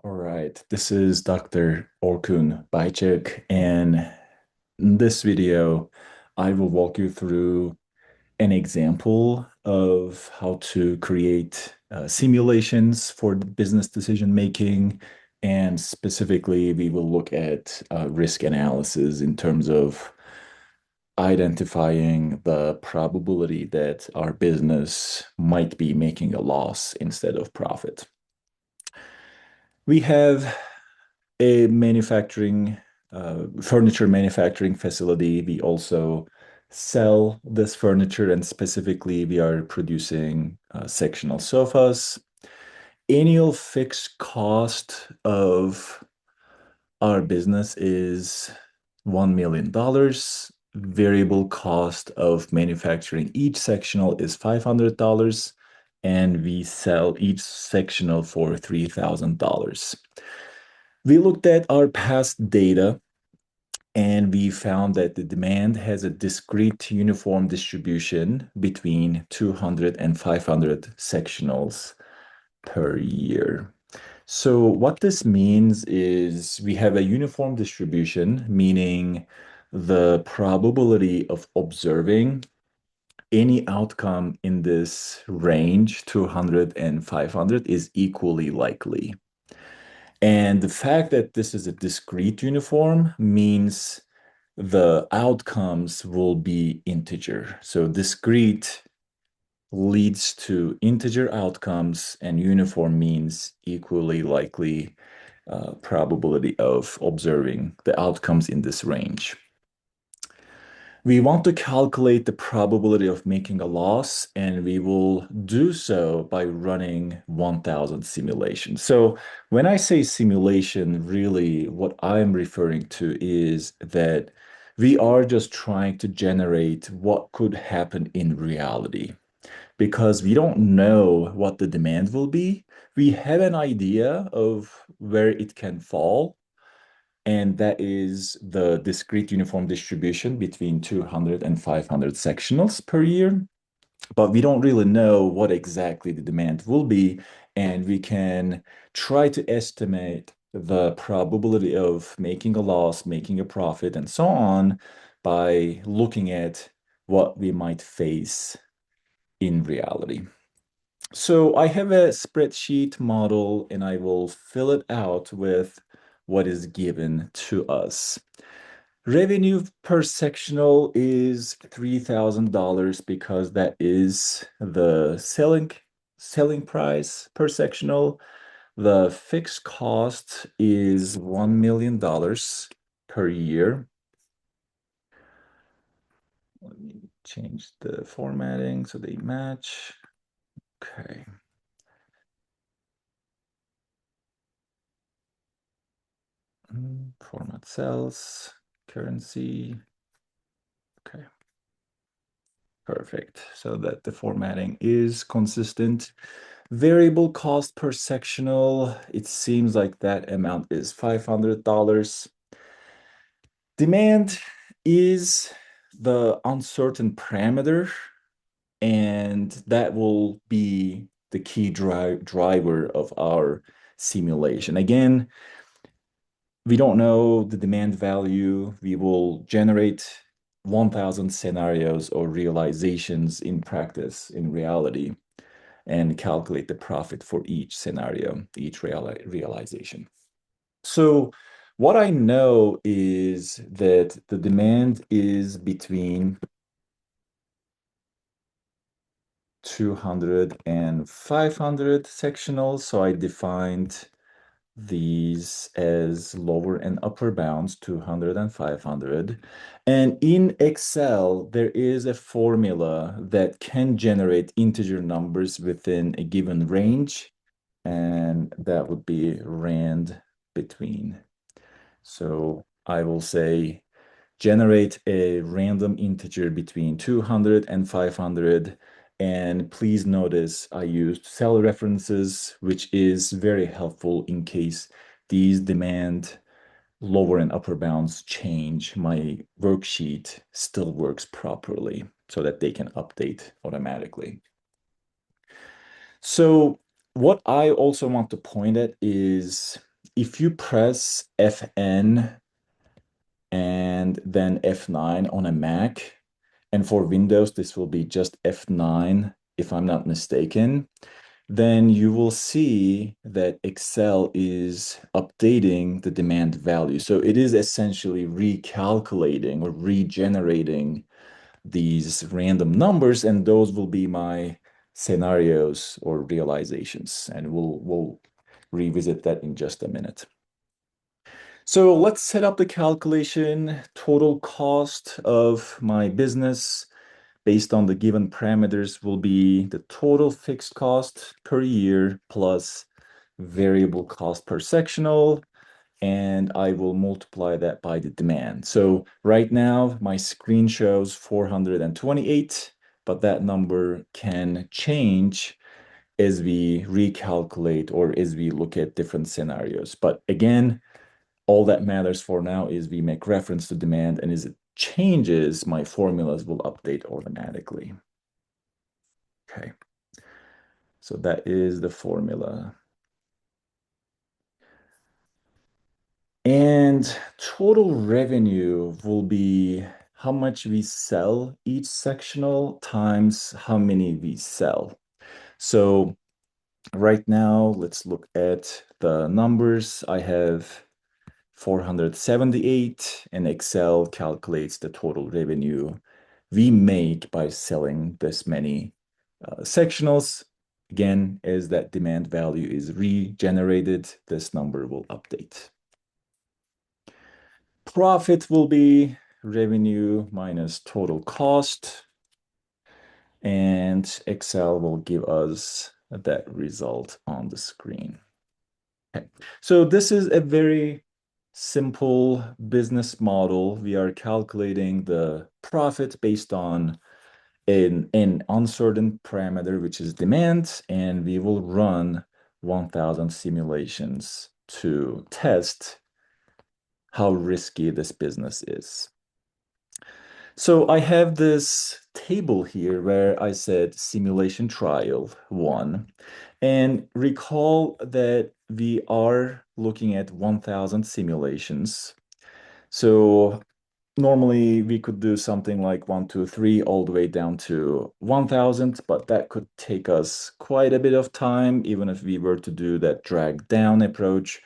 All right, this is Dr. Orkun Baychik, and in this video, I will walk you through an example of how to create simulations for business decision making, and specifically, we will look at risk analysis in terms of identifying the probability that our business might be making a loss instead of profit. We have a furniture manufacturing facility. We also sell this furniture, and specifically, we are producing sectional sofas. Annual fixed cost of our business is $1 million. Variable cost of manufacturing each sectional is $500, and we sell each sectional for $3,000. We looked at our past data and we found that the demand has a discrete uniform distribution between 200 and 500 sectionals per year. So what this means is we have a uniform distribution, meaning the probability of observing any outcome in this range, 200 and 500, is equally likely. And the fact that this is a discrete uniform means the outcomes will be integer. So discrete leads to integer outcomes, and uniform means equally likely probability of observing the outcomes in this range. We want to calculate the probability of making a loss, and we will do so by running 1,000 simulations. So when I say simulation, really what I'm referring to is that we are just trying to generate what could happen in reality because we don't know what the demand will be. We have an idea of where it can fall, and that is the discrete uniform distribution between 200 and 500 sectionals per year. But we don't really know what exactly the demand will be, and we can try to estimate the probability of making a loss, making a profit, and so on by looking at what we might face in reality. So I have a spreadsheet model and I will fill it out with what is given to us. Revenue per sectional is $3,000 because that is the selling price per sectional. The fixed cost is $1 million per year. Let me change the formatting so they match. Okay. Format cells, currency. Okay. Perfect. So that the formatting is consistent. Variable cost per sectional, it seems like that amount is $500. Demand is the uncertain parameter, and that will be the key driver of our simulation. Again, we don't know the demand value. We will generate 1,000 scenarios or realizations in practice, in reality, and calculate the profit for each scenario, each realization. So what I know is that the demand is between 200 and 500 sectionals. So I defined these as lower and upper bounds, 200 and 500. And in Excel, there is a formula that can generate integer numbers within a given range, and that would be rand between. So I will say generate a random integer between 200 and 500. And please notice I used cell references, which is very helpful in case these demand lower and upper bounds change. My worksheet still works properly so that they can update automatically. So what I also want to point at is if you press Fn and then F9 on a Mac, and for Windows, this will be just F9, if I'm not mistaken, then you will see that Excel is updating the demand value. So it is essentially recalculating or regenerating these random numbers, and those will be my scenarios or realizations. And we'll revisit that in just a minute. So let's set up the calculation. Total cost of my business based on the given parameters will be the total fixed cost per year plus variable cost per sectional, and I will multiply that by the demand. So right now, my screen shows 428, but that number can change as we recalculate or as we look at different scenarios. But again, all that matters for now is we make reference to demand, and as it changes, my formulas will update automatically. Okay, so that is the formula. And total revenue will be how much we sell each sectional times how many we sell. So right now, let's look at the numbers. I have 478, and Excel calculates the total revenue we make by selling this many sectionals. Again, as that demand value is regenerated, this number will update. Profit will be revenue minus total cost, and Excel will give us that result on the screen. Okay. So this is a very simple business model. We are calculating the profit based on an uncertain parameter, which is demand, and we will run 1,000 simulations to test how risky this business is. So I have this table here where I said simulation trial 1. And recall that we are looking at 1,000 simulations. So normally we could do something like 1, 2, 3, all the way down to 1,000, but that could take us quite a bit of time, even if we were to do that drag down approach.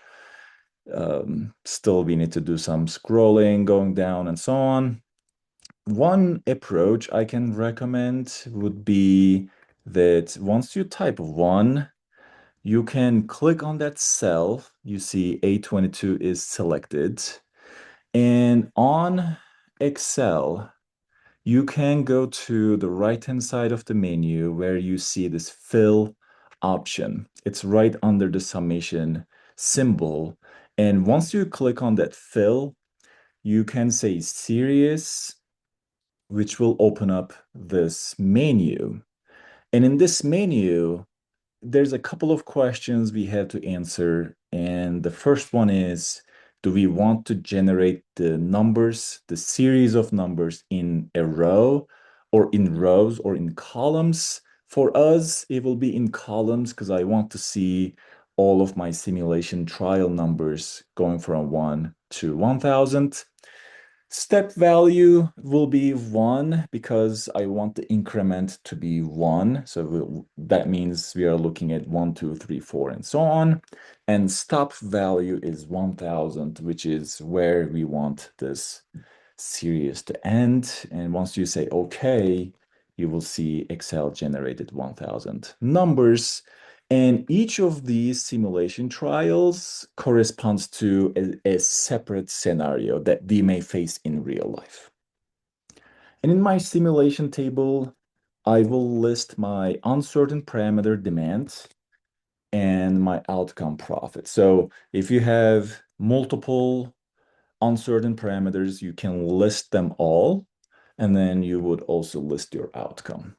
Still, we need to do some scrolling, going down, and so on. One approach I can recommend would be that once you type 1, you can click on that cell. You see A22 is selected. And on Excel, you can go to the right-hand side of the menu where you see this fill option. It's right under the summation symbol. And once you click on that fill, you can say series, which will open up this menu. And in this menu, there's a couple of questions we have to answer. And the first one is, do we want to generate the numbers, the series of numbers in a row or in rows or in columns? For us, it will be in columns because I want to see all of my simulation trial numbers going from 1 to 1,000. Step value will be 1 because I want the increment to be 1. So that means we are looking at 1, 2, 3, 4, and so on. And stop value is 1,000, which is where we want this series to end. And once you say OK, you will see Excel generated 1,000 numbers. And each of these simulation trials corresponds to a separate scenario that we may face in real life. And in my simulation table, I will list my uncertain parameter demand and my outcome profit. So if you have multiple uncertain parameters, you can list them all, and then you would also list your outcome.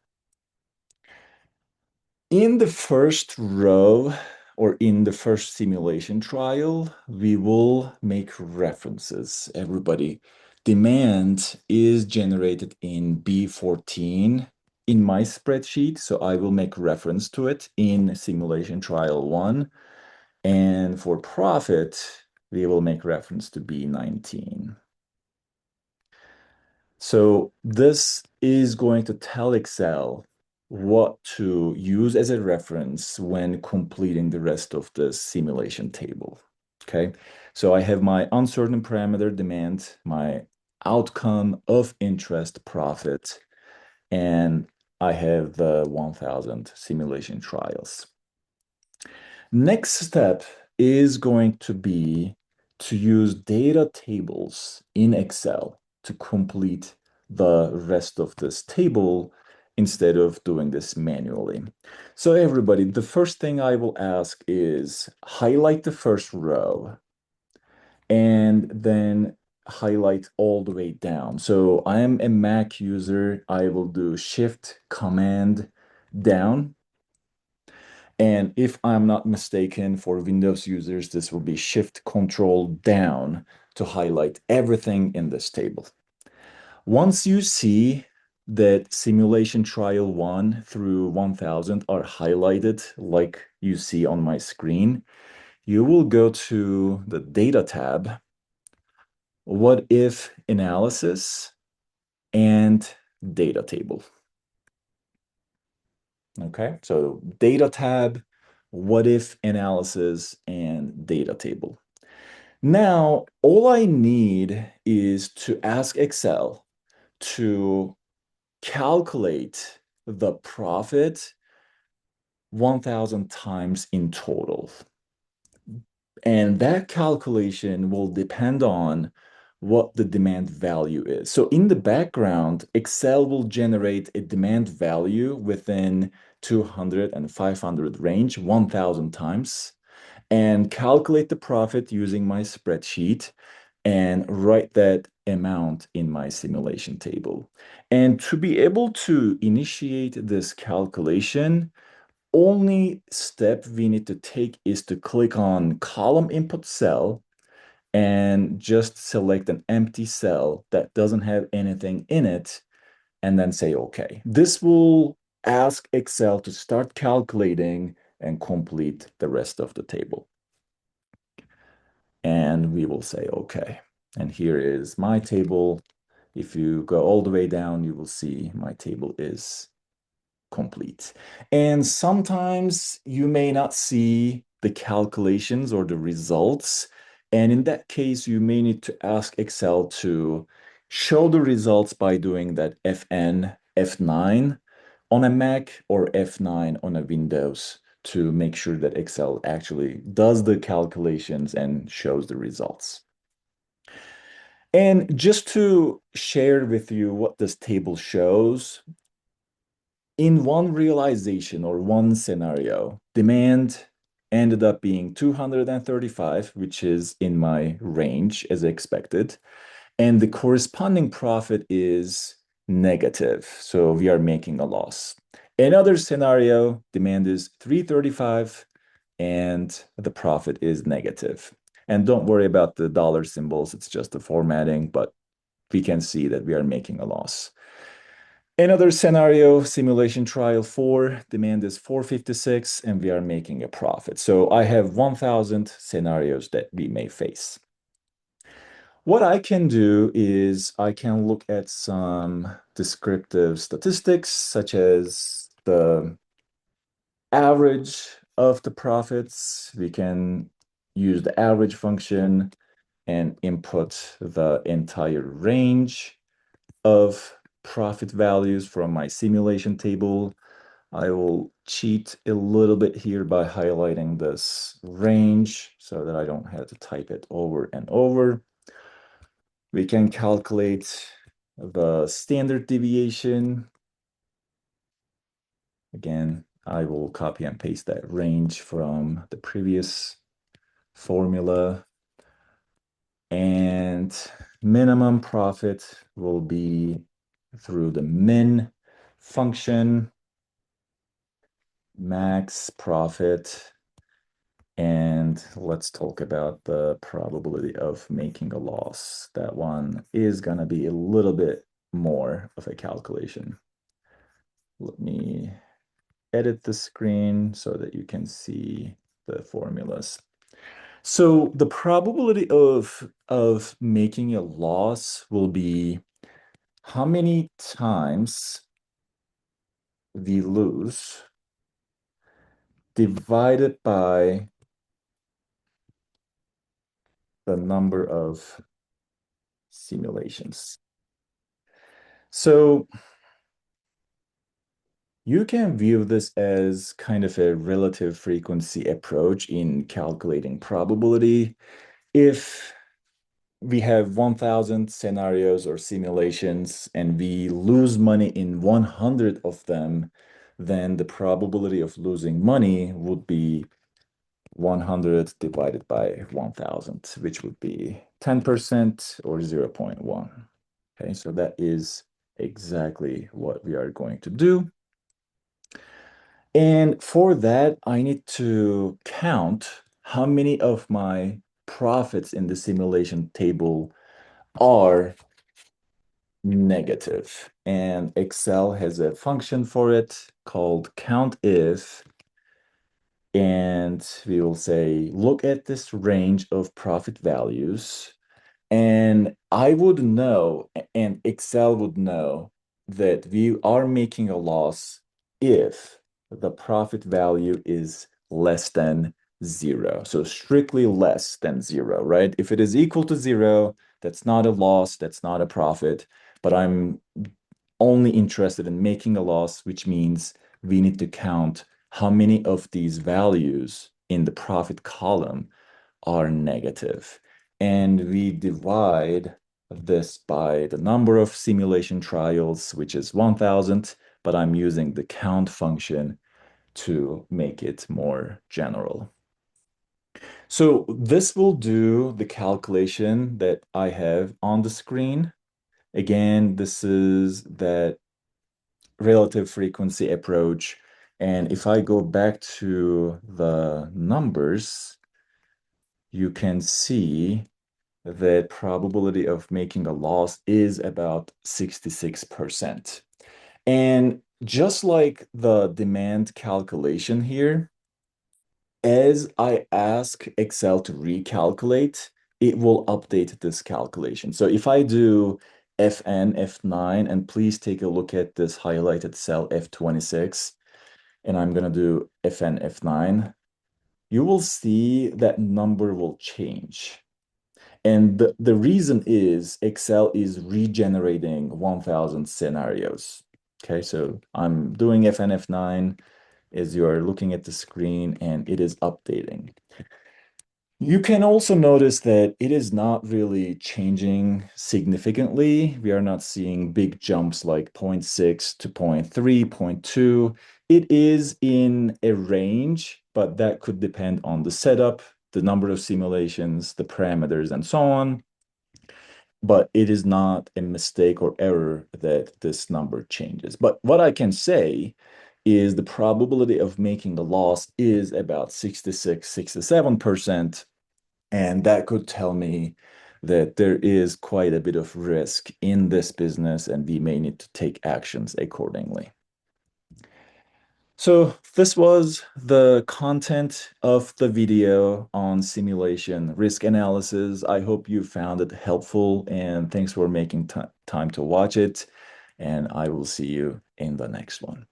In the first row, or in the first simulation trial, we will make references. Everybody, demand is generated in B14 in my spreadsheet, so I will make reference to it in simulation trial 1. And then for profit, we will make reference to B19. So this is going to tell Excel what to use as a reference when completing the rest of the simulation table. Okay, so I have my uncertain parameter demand, my outcome of interest profit, and I have the 1000 simulation trials. Next step is going to be to use data tables in Excel to complete the rest of this table instead of doing this manually. So everybody, the first thing I will ask is highlight the first row and then highlight all the way down. So I am a Mac user. I will do Shift Command down. And if I'm not mistaken, for Windows users, this will be Shift Control down to highlight everything in this table. Once you see that simulation trial 1 through 1000 are highlighted like you see on my screen, you will go to the Data tab, What If Analysis, and Data Table. Okay, so Data tab, What If Analysis, and Data Table. Now, all I need is to ask Excel to calculate the profit 1000 times in total. And that calculation will depend on what the demand value is. So in the background, Excel will generate a demand value within 200 and 500 range 1000 times and calculate the profit using my spreadsheet and write that amount in my simulation table. And to be able to initiate this calculation, only step we need to take is to click on column input cell and just select an empty cell that doesn't have anything in it and then say OK. This will ask Excel to start calculating and complete the rest of the table. And we will say OK. And here is my table. If you go all the way down, you will see my table is complete. And sometimes you may not see the calculations or the results. And in that case, you may need to ask Excel to show the results by doing that FN F9 on a Mac or F9 on a Windows to make sure that Excel actually does the calculations and shows the results. And just to share with you what this table shows, in one realization or one scenario, demand ended up being 235, which is in my range as expected, and the corresponding profit is negative, so we are making a loss. Another scenario, demand is 335 and the profit is negative. And don't worry about the dollar symbols, it's just the formatting, but we can see that we are making a loss. Another scenario, simulation trial 4, demand is 456 and we are making a profit. So I have 1000 scenarios that we may face. What I can do is I can look at some descriptive statistics, such as the average of the profits. We can use the average function and input the entire range of profit values from my simulation table. I will cheat a little bit here by highlighting this range so that I don't have to type it over and over. We can calculate the standard deviation. Again, I will copy and paste that range from the previous formula. And minimum profit will be through the min function, max profit, and let's talk about the probability of making a loss. That one is going to be a little bit more of a calculation. Let me edit the screen so that you can see the formulas. So the probability of making a loss will be how many times we lose divided by the number of simulations. So you can view this as kind of a relative frequency approach in calculating probability. If we have 1,000 scenarios or simulations and we lose money in 100 of them, then the probability of losing money would be 100 divided by 1,000, which would be 10% or 0.1. Okay, so that is exactly what we are going to do. And for that, I need to count how many of my profits in the simulation table are negative. And Excel has a function for it called COUNTIF. And we will say, look at this range of profit values. And I would know, and Excel would know, that we are making a loss if the profit value is less than zero. So strictly less than zero, right? If it is equal to zero, that's not a loss, that's not a profit. But I'm only interested in making a loss, which means we need to count how many of these values in the profit column are negative. And we divide this by the number of simulation trials, which is 1,000, but I'm using the count function to make it more general. So this will do the calculation that I have on the screen. Again, this is that relative frequency approach. And if I go back to the numbers, you can see the probability of making a loss is about 66%. And just like the demand calculation here, as I ask Excel to recalculate, it will update this calculation. So if I do FN F9, and please take a look at this highlighted cell F26, and I'm going to do FN F9, you will see that number will change. And the reason is Excel is regenerating 1,000 scenarios. Okay, so I'm doing FNF9 as you are looking at the screen and it is updating. You can also notice that it is not really changing significantly. We are not seeing big jumps like 0.6 to 0.3, 0.2. It is in a range, but that could depend on the setup, the number of simulations, the parameters, and so on. But it is not a mistake or error that this number changes. But what I can say is the probability of making a loss is about 66, 67%. And that could tell me that there is quite a bit of risk in this business and we may need to take actions accordingly. So this was the content of the video on simulation risk analysis. I hope you found it helpful and thanks for making time to watch it. And I will see you in the next one.